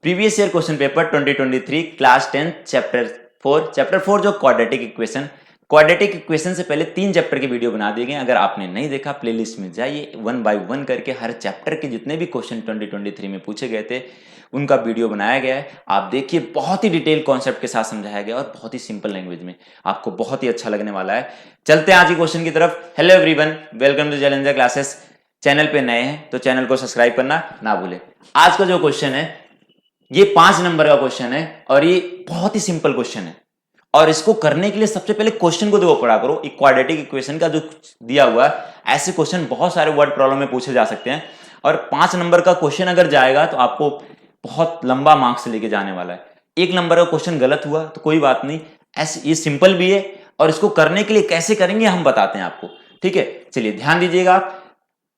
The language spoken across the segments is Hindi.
Previous year question paper 2023 class 10 chapter 4 जो क्वाड्रेटिक इक्वेशन से पहले 3 चैप्टर की वीडियो बना दी गई। अगर आपने नहीं देखा प्लेलिस्ट में जाइए, 1 बाय 1 करके हर चैप्टर के जितने भी क्वेश्चन 2023 में पूछे गए थे उनका वीडियो बनाया गया है। आप देखिए, बहुत ही डिटेल कॉन्सेप्ट के साथ समझाया गया और बहुत ही सिंपल लैंग्वेज में, आपको बहुत ही अच्छा लगने वाला है। चलते हैं आज की क्वेश्चन की तरफ। Hello everyone, welcome to Challenger Classes. Channel पे नए हैं तो चैनल को सब्सक्राइब करना ना भूले। आज का जो क्वेश्चन है ये 5 नंबर का क्वेश्चन है और ये बहुत ही सिंपल क्वेश्चन है। और इसको करने के लिए सबसे पहले क्वेश्चन को देखो, पढ़ा करो। क्वाड्रेटिक इक्वेशन का जो दिया हुआ है, ऐसे क्वेश्चन बहुत सारे वर्ड प्रॉब्लम में पूछे जा सकते हैं और 5 नंबर का क्वेश्चन अगर जाएगा तो आपको बहुत लंबा मार्क्स लेके जाने वाला है। 1 नंबर का क्वेश्चन गलत हुआ तो कोई बात नहीं, ऐसे ये सिंपल भी है और इसको करने के लिए कैसे करेंगे हम बताते हैं आपको, ठीक है। चलिए ध्यान दीजिएगा,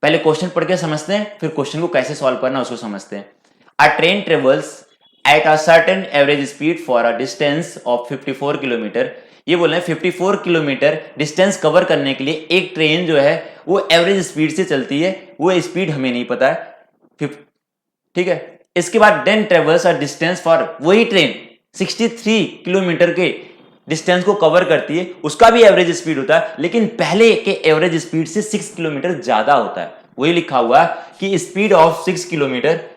पहले क्वेश्चन पढ़ के समझते हैं, फिर क्वेश्चन को कैसे सॉल्व करना उसको समझते हैं। A train travels at a certain average speed for a distance of 54 kilometre. ये बोल रहे हैं 54 किलोमीटर डिस्टेंस कवर करने के लिए एक ट्रेन जो है वो एवरेज स्पीड से चलती है। वो स्पीड हमें नहीं पता है, ठीक है। इसके बाद then travels a distance for, वही ट्रेन 63 किलोमीटर के डिस्टेंस को कवर करती है, उसका भी एवरेज स्पीड होता है, लेकिन पहले के एवरेज स्पीड से 6 किलोमीटर ज्यादा होता है। वही लिखा हुआ है कि speed of 6 kilometre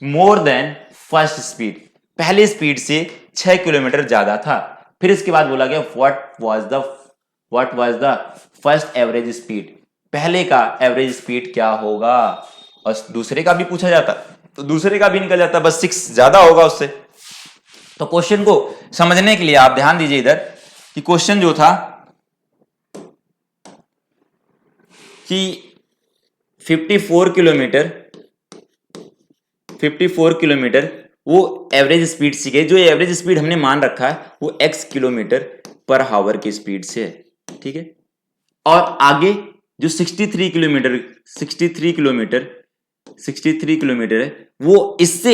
more than first speed, पहले स्पीड से 6 किलोमीटर ज्यादा था। फिर इसके बाद बोला गया what was the first average speed, पहले का एवरेज स्पीड क्या होगा। और दूसरे का भी पूछा जाता तो दूसरे का भी निकल जाता, बस 6 ज्यादा होगा उससे। तो क्वेश्चन को समझने के लिए आप ध्यान दीजिए इधर कि क्वेश्चन जो था कि 54 किलोमीटर वो एवरेज स्पीड से गई। जो एवरेज स्पीड हमने मान रखा है वो x किलोमीटर पर हावर की स्पीड से है, ठीक है। और आगे जो 63 किलोमीटर है वो इससे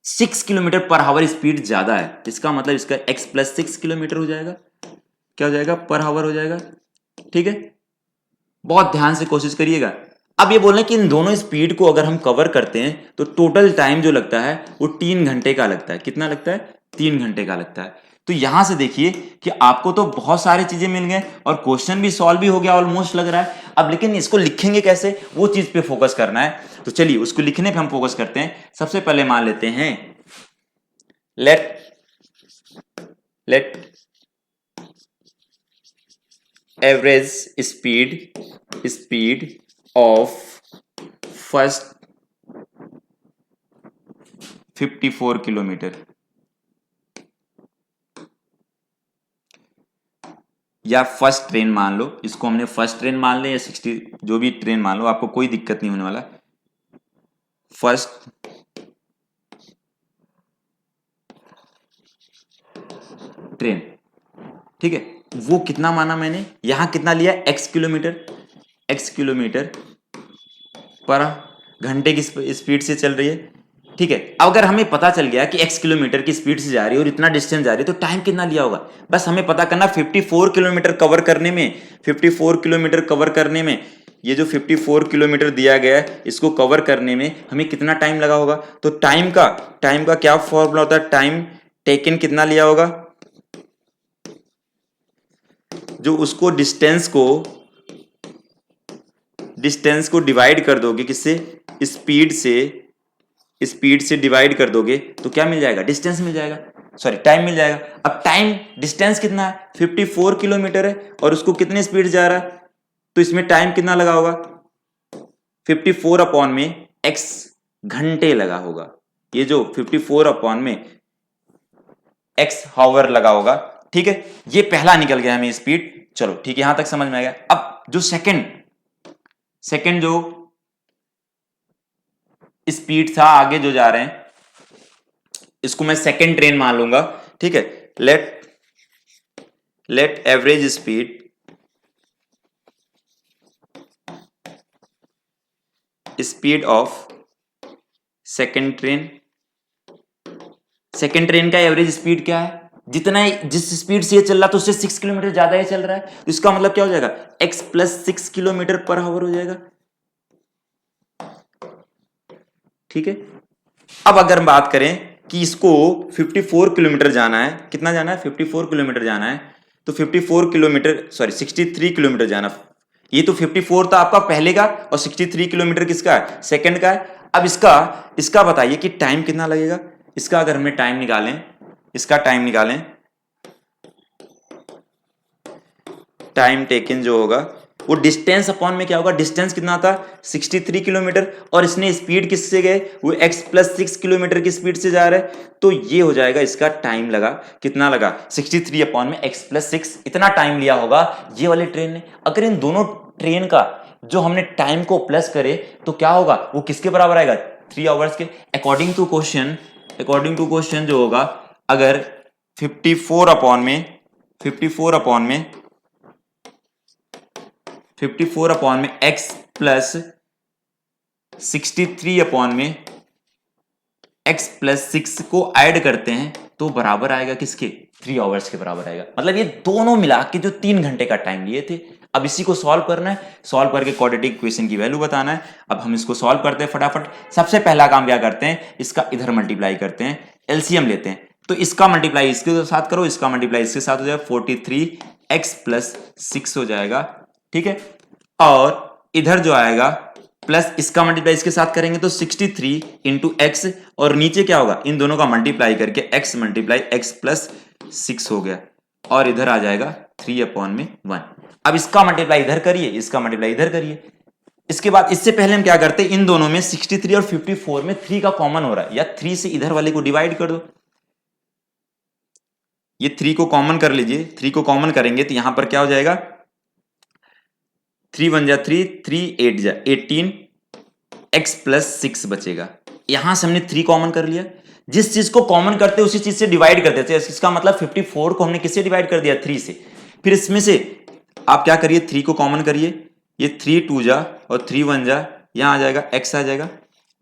6 किलोमीटर पर हावर स्पीड ज्यादा है। इसका मतलब इसका x प्लस 6 किलोमीटर हो जाएगा, क्या हो जाएगा, पर हावर हो जाएगा, ठीक है। बहुत ध्यान से कोशिश करिएगा। अब ये बोल रहे हैं कि इन दोनों स्पीड को अगर हम कवर करते हैं तो टोटल टाइम जो लगता है वो 3 घंटे का लगता है। कितना लगता है? 3 घंटे का लगता है। तो यहां से देखिए कि आपको तो बहुत सारी चीजें मिल गए और क्वेश्चन भी सॉल्व भी हो गया ऑलमोस्ट लग रहा है। अब लेकिन इसको लिखेंगे कैसे, वो चीज पे फोकस करना है। तो चलिए उसको लिखने पे हम फोकस करते हैं। सबसे पहले मान लेते हैं let average speed of first 54 kilometre, या फर्स्ट ट्रेन मान लो, इसको हमने फर्स्ट ट्रेन मान ले या 60, जो भी ट्रेन मान लो, आपको कोई दिक्कत नहीं होने वाला। फर्स्ट ट्रेन, ठीक है। वो कितना माना मैंने, यहां कितना लिया, x किलोमीटर पर घंटे की स्पीड से चल रही है, ठीक है। अगर हमें पता चल गया कि x किलोमीटर की स्पीड से जा रही है और इतना डिस्टेंस जा रही है तो टाइम कितना लिया होगा, बस हमें पता करना। 54 किलोमीटर कवर करने में ये जो 54 किलोमीटर दिया गया है इसको कवर करने में हमें कितना टाइम लगा होगा। तो टाइम का क्या फॉर्मूला होता है, टाइम टेकन कितना लिया होगा, जो उसको डिस्टेंस को डिवाइड कर दोगे, किससे, स्पीड से डिवाइड कर दोगे तो क्या मिल जाएगा, डिस्टेंस मिल जाएगा, सॉरी टाइम मिल जाएगा। अब टाइम, डिस्टेंस कितना है, 54 किलोमीटर है और उसको कितने स्पीड जा रहा है, तो इसमें टाइम कितना लगा होगा, 54 अपॉन में x घंटे लगा होगा। ये जो 54 अपॉन में x हावर लगा होगा, ठीक है। ये पहला निकल गया हमें स्पीड, चलो ठीक है, यहां तक समझ में आ गया। अब जो सेकंड जो स्पीड था, आगे जो जा रहे हैं इसको मैं सेकंड ट्रेन मान लूंगा, ठीक है। Let average speed of second train का एवरेज स्पीड क्या है, जितना जिस स्पीड से ये चल रहा तो उससे 6 किलोमीटर ज्यादा ही चल रहा है, तो इसका मतलब क्या हो जाएगा, x प्लस 6 किलोमीटर पर हावर हो जाएगा। ठीक है। अब अगर हम बात करें कि इसको 54 किलोमीटर जाना है, कितना जाना है, 54 किलोमीटर जाना है, तो 54 किलोमीटर, सॉरी 63 किलोमीटर जाना। ये तो 54 था आपका पहले का, और 63 किलोमीटर किसका है, सेकंड का है। अब इसका बताइए कि टाइम कितना लगेगा। इसका अगर हमने टाइम निकालें, इसका टाइम निकालें, टाइम टेकन जो होगा वो डिस्टेंस अपॉन में क्या होगा, डिस्टेंस कितना था 63 किलोमीटर, और इसने स्पीड किससे गए, वो x+6 किलोमीटर की स्पीड से जा रहा है, तो ये हो जाएगा इसका टाइम लगा, कितना लगा 63 अपॉन में x+6, इतना टाइम लिया होगा ये वाली ट्रेन ने। अगर इन दोनों ट्रेन का जो हमने टाइम को प्लस करे तो क्या होगा, वो किसके बराबर आएगा, 3 आवर्स के। अकॉर्डिंग टू क्वेश्चन जो होगा, अगर 54 अपॉन में 63 अपॉन में x+6 को ऐड करते हैं तो बराबर आएगा किसके, 3 आवर्स के बराबर आएगा। मतलब ये दोनों मिला के जो 3 घंटे का टाइम लिए थे। अब इसी को सॉल्व करना है, सॉल्व करके क्वाड्रेटिक इक्वेशन की वैल्यू बताना है। अब हम इसको सॉल्व करते हैं फटाफट। सबसे पहला काम क्या करते हैं, इसका इधर मल्टीप्लाई करते हैं, एलसीएम लेते हैं। तो इसका मल्टीप्लाई इसके साथ करो, इसका मल्टीप्लाई इसके साथ हो जाएगा, 43x+6 हो जाएगा, ठीक है। और इधर जो आएगा प्लस इसका मल्टीप्लाई इसके साथ करेंगे तो 63 इंटू एक्स, और नीचे क्या होगा, इन दोनों का मल्टीप्लाई करके x मल्टीप्लाई x+6 हो गया, और इधर आ जाएगा 3/1। अब इसका मल्टीप्लाई इधर करिए, इसका मल्टीप्लाई इधर करिए। इसके बाद इससे पहले हम क्या करते हैं, इन दोनों में 63 और 54 में 3 का कॉमन हो रहा है, या 3 से इधर वाले को डिवाइड कर दो। ये 3 को कॉमन कर लीजिए, 3 को कॉमन करेंगे तो यहां पर क्या हो जाएगा, 3 1 जा 3, 3 8 जा 18, x+6 बचेगा। यहां से हमने 3 कॉमन कर लिया। जिस चीज को कॉमन करते उसी चीज से डिवाइड कर देते हैं। इसका मतलब 54 को हमने किससे डिवाइड कर दिया, 3 से। फिर इसमें से आप क्या करिए, 3 को कॉमन करिए, ये 3 2 जा और 3 1 जा, यहां आ जाएगा x आ जाएगा,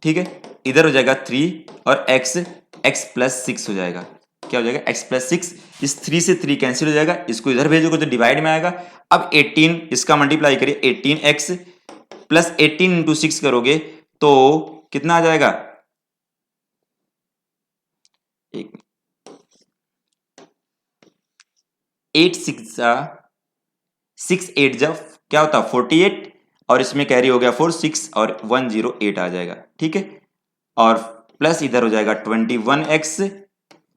ठीक है। इधर हो जाएगा 3 और x+6 हो जाएगा, क्या हो जाएगा x+6। इस 3 से 3 कैंसिल हो जाएगा, इसको इधर भेजोगे तो डिवाइड में आएगा। अब 18 इसका मल्टीप्लाई करिए, 18x प्लस 18 इंटू 6 करोगे तो कितना आ जाएगा, 8 6 8 जब क्या होता 48, और इसमें कैरी हो गया 4 6 और 108 आ जाएगा, ठीक है। और प्लस इधर हो जाएगा 21x,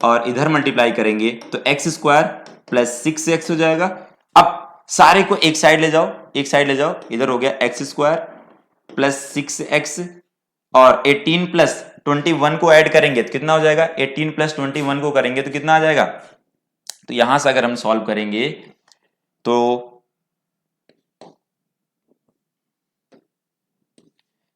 और इधर मल्टीप्लाई करेंगे तो x² प्लस 6x हो जाएगा। अब सारे को एक साइड ले जाओ, एक साइड ले जाओ, इधर हो गया x² प्लस 6x, और 18 प्लस 21 को ऐड करेंगे तो कितना हो जाएगा, 18 प्लस 21 को करेंगे तो कितना आ जाएगा। तो यहां से अगर हम सॉल्व करेंगे तो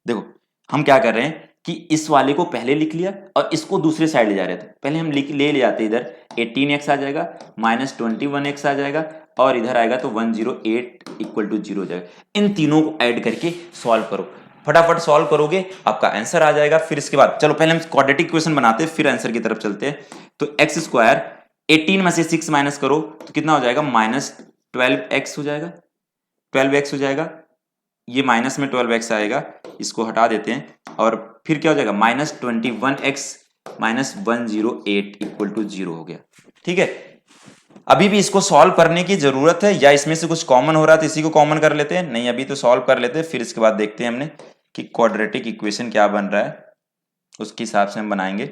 देखो हम क्या कर रहे हैं कि इस वाले को पहले लिख लिया और इसको दूसरे साइड ले जा रहे थे। पहले हम ले जाते इधर, 18x आ जाएगा माइनस 21x आ जाएगा, और इधर आएगा तो 108 इक्वल टू 0 हो जाएगा। इन तीनों को ऐड करके सॉल्व करो, फटाफट सॉल्व करोगे आपका आंसर आ जाएगा। फिर इसके बाद चलो पहले हम क्वाड्रेटिक इक्वेशन बनाते हैं, फिर आंसर की तरफ चलते हैं। तो x², 18 में से 6 माइनस करो तो कितना हो जाएगा, माइनस 12x हो जाएगा, 12x हो जाएगा। ये माइनस में 12x आएगा, इसको हटा देते हैं, और फिर क्या हो जाएगा, minus 21x minus 108 equal to 0 हो गया, ठीक है। अभी भी इसको सॉल्व करने की जरूरत है, या इसमें से कुछ कॉमन हो रहा है तो इसी को कॉमन कर लेते हैं, नहीं अभी तो सॉल्व कर लेते हैं, फिर इसके बाद देखते हैं हमने कि क्वाड्रेटिक इक्वेशन क्या बन रहा है, उसके हिसाब से हम बनाएंगे।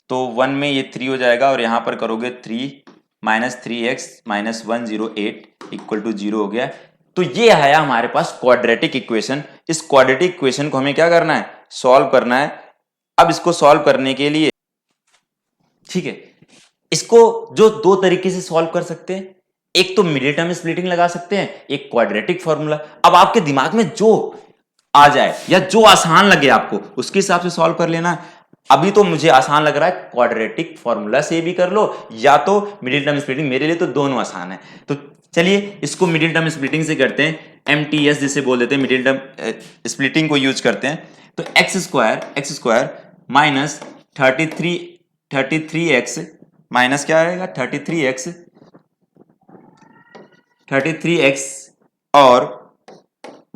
तो 1 में ये 3 हो जाएगा, और यहां पर करोगे 3 minus 3x minus 108 equal to 0 हो गया। तो ये आया हमारे पास क्वाड्रेटिक इक्वेशन। इस क्वाड्रेटिक इक्वेशन को हमें क्या करना है, सॉल्व करना है। अब इसको सॉल्व करने के लिए, ठीक है, इसको जो दो तरीके से सॉल्व कर सकते हैं, एक तो मिडिल टर्म स्प्लिटिंग लगा सकते हैं, एक क्वाड्रेटिक फॉर्मूला। अब आपके दिमाग में जो आ जाए या जो आसान लगे आपको उसके हिसाब से सॉल्व कर लेना। अभी तो मुझे आसान लग रहा है, क्वाड्रेटिक फॉर्मूला से भी कर लो या तो मिडिल टर्म स्प्लिटिंग, मेरे लिए तो दोनों आसान है। तो चलिए इसको मिडिल टर्म स्प्लिटिंग से करते हैं, MTS जिसे बोल देते हैं, मिडिल टर्म स्प्लिटिंग को यूज करते हैं। तो x² माइनस 33x माइनस क्या आएगा, 33x और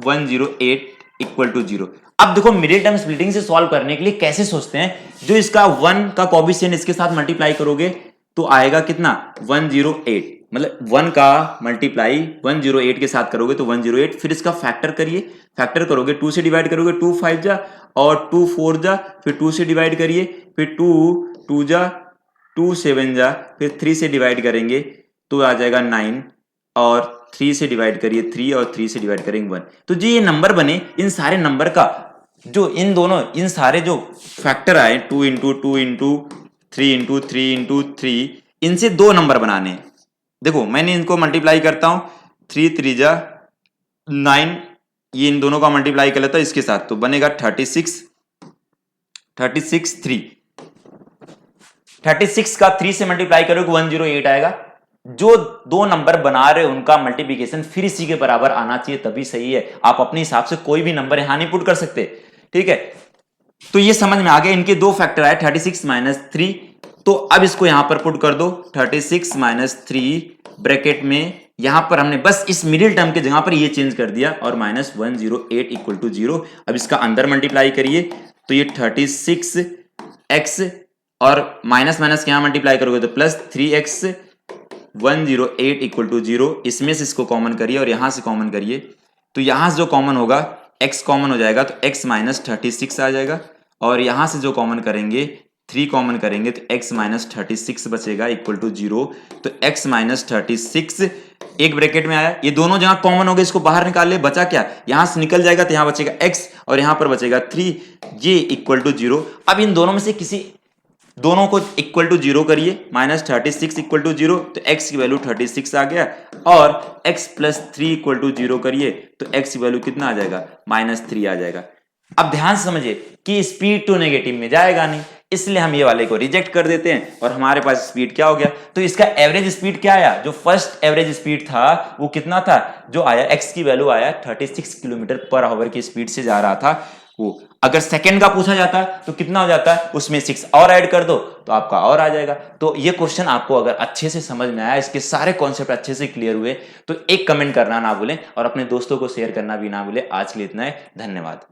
108 इक्वल टू 0। अब देखो मिडिल टर्म स्प्लिटिंग से सॉल्व करने के लिए कैसे सोचते हैं, जो इसका 1 का कोएफिशिएंट इसके साथ मल्टीप्लाई करोगे तो आएगा कितना 108, मतलब 1 का मल्टीप्लाई 108 के साथ करोगे तो 108, फिर इसका फैक्टर करिए, फैक्टर करोगे 2 से डिवाइड करोगे 2 5 जा और 2 4 जा, फिर 2 से डिवाइड करिए, फिर 2 2 जा 2 7 जा, फिर 3 से डिवाइड करेंगे तो आ जाएगा 9 और 3 से डिवाइड करिए 3 और 3 से डिवाइड करेंगे 1। तो जो ये नंबर बने, इन सारे नंबर का जो इन सारे जो फैक्टर आए 2 इंटू 2 इंटू 3 इंटू 3 इंटू 3, इनसे दो नंबर बनाने हैं। देखो मैंने इनको मल्टीप्लाई करता हूं 3 3 जा 9, ये इन दोनों का मल्टीप्लाई कर लेता है इसके साथ तो बनेगा 36 36 का 3 से मल्टीप्लाई करोगे 108 आएगा। जो दो नंबर बना रहे उनका मल्टीप्लिकेशन फिर इसी के बराबर आना चाहिए, तभी सही है। आप अपने हिसाब से कोई भी नंबर यहां नहीं पुट कर सकते, ठीक है। तो ये समझ में आ गया, इनके दो फैक्टर आए 36 माइनस 3, तो अब इसको यहां पर पुट कर दो 36 माइनस 3 ब्रैकेट में, यहां पर हमने बस इस मिडिल टर्म के जगह पर ये चेंज कर दिया और माइनस 108 इक्वल टू 0। अब इसका अंदर मल्टीप्लाई करिए तो ये 36x और माइनस माइनस के यहां मल्टीप्लाई करोगे तो प्लस 3x 108 इक्वल टू 0। इसमें से इसको कॉमन करिए और यहां से कॉमन करिए तो यहां से जो कॉमन होगा x कॉमन हो जाएगा तो x माइनस 36 आ जाएगा, और यहां से जो कॉमन करेंगे 3 कॉमन करेंगे तो x माइनस 36 बचेगा इक्वल टू 0। तो x माइनस 36 एक ब्रैकेट में आया, ये दोनों जहां कॉमन हो गए इसको बाहर निकाल ले, बचा क्या, यहां से निकल जाएगा तो यहां बचेगा x और यहां पर बचेगा 3, ये इक्वल टू 0। अब इन दोनों में से किसी दोनों को इक्वल टू 0 करिए, माइनस 36 इक्वल टू 0 तो x की वैल्यू 36 आ गया, और x प्लस 3 इक्वल टू 0 करिए तो x की वैल्यू कितना आ जाएगा -3 आ जाएगा। अब ध्यान से समझिए कि स्पीड तो नेगेटिव में जाएगा नहीं, इसलिए हम ये वाले को रिजेक्ट कर देते हैं और हमारे पास स्पीड क्या हो गया, तो इसका एवरेज स्पीड क्या आया, जो फर्स्ट एवरेज स्पीड था वो कितना था, जो आया x की वैल्यू आया 36 किलोमीटर पर आवर की स्पीड से जा रहा था वो। अगर सेकंड का पूछा जाता है तो कितना हो जाता है, उसमें 6 और ऐड कर दो तो आपका और आ जाएगा। तो ये क्वेश्चन आपको अगर अच्छे से समझ में आया, इसके सारे कॉन्सेप्ट अच्छे से क्लियर हुए, तो एक कमेंट करना ना भूलें और अपने दोस्तों को शेयर करना भी ना भूलें। आज के लिए इतना है, धन्यवाद।